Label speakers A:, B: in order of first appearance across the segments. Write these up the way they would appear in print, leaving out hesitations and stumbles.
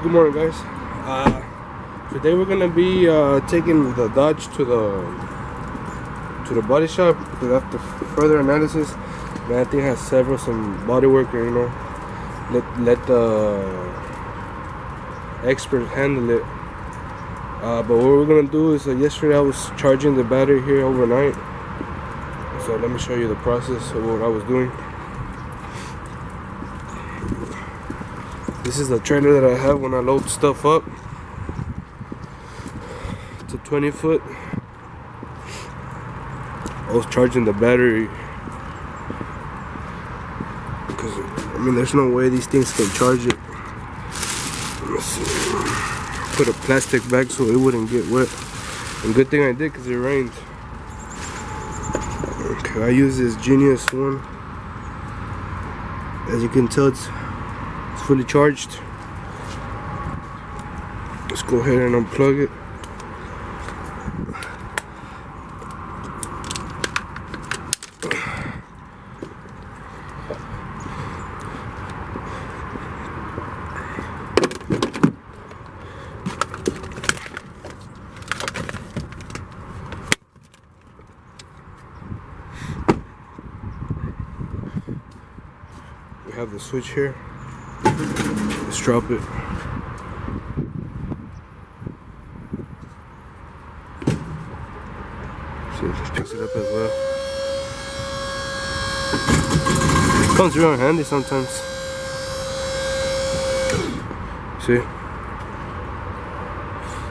A: good morning, guys. Today we're gonna be taking the Dodge to the body shop because after further analysis, man, I think it has some body work, you know. Let the experts handle it. But what we're gonna do is yesterday I was charging the battery here overnight. So let me show you the process of what I was doing. This is the trailer that I have when I load stuff up. It's a 20-foot. I was charging the battery because I mean there's no way these things can charge it. Let's see. Put a plastic bag so it wouldn't get wet. And good thing I did because it rained. Okay, I use this Genius one. As you can tell, it's fully charged. Let's go ahead and unplug it. We have the switch here. Let's drop it. See if this picks it up as well. It comes real handy sometimes. See?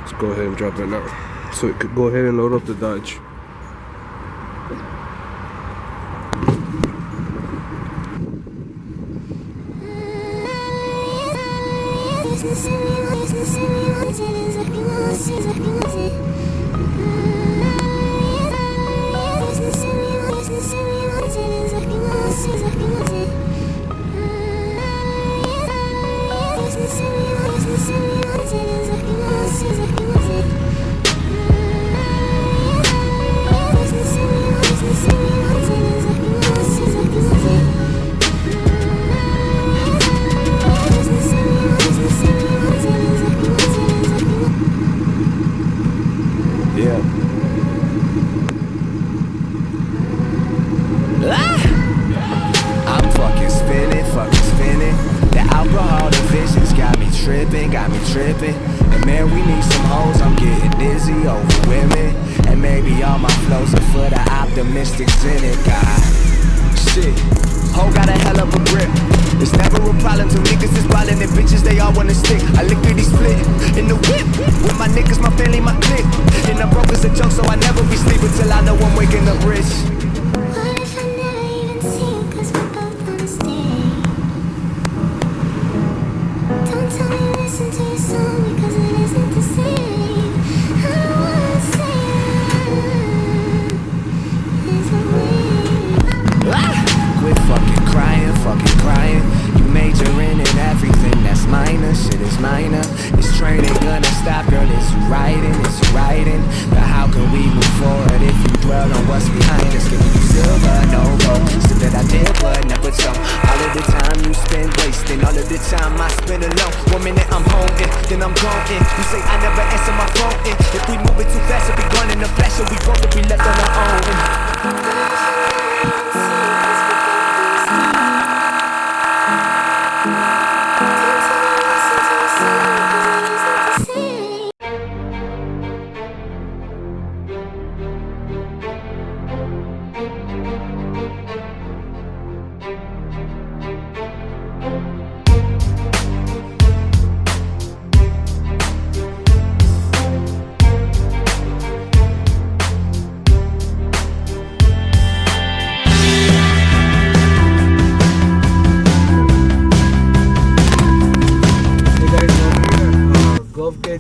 A: Let's go ahead and drop it now. So it could go ahead and load up the Dodge.
B: I'm fucking spinning. The alcohol, the visions got me tripping. And man, we need some hoes, I'm getting dizzy over women. And maybe all my flows are for the optimistic cynic. Shit, hoe got a hell of a grip. It's never a problem till niggas is ballin' and bitches, they all wanna stick. I liquidity split in the whip with my niggas, my family, my clique. And I'm broke as a joke, so I never be sleeping till I know I'm waking up rich. Crying. You majoring in everything that's minor, shit is minor. This train ain't gonna stop, girl, it's you riding. But how can we move forward if you dwell on what's behind us? Giving you silver, no gold, so that I did but never told. All of the time you spend wasting, all of the time I spend alone. 1 minute I'm home in, then I'm gone in. You say I never answer my phone in. If we move it too fast, it'll be gone in a flash, and we both will be left on our own.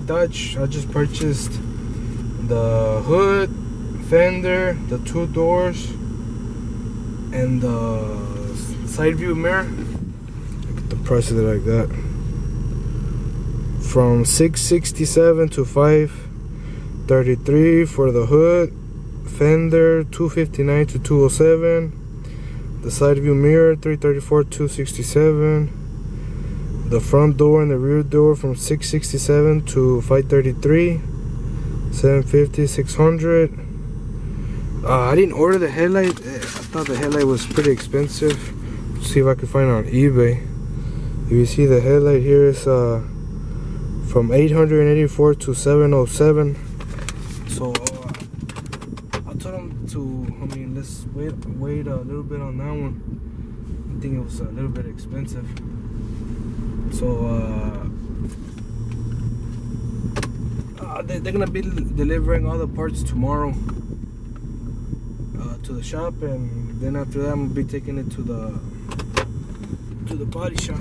A: Dodge. I just purchased the hood, fender, the 2 doors, and the side view mirror. Look at the price that I got. From $667 to $533 for the hood, fender $259 to $207, the side view mirror $334 to $267, the front door and the rear door from 667 to 533, 750, 600. I didn't order the headlight. I thought the headlight was pretty expensive. Let's see if I can find it on eBay. If you see the headlight here is from 884 to 707. So I told him to, let's wait a little bit on that one. I think it was a little bit expensive. So they're gonna be delivering all the parts tomorrow to the shop, and then after that I'm gonna be taking it to the body shop.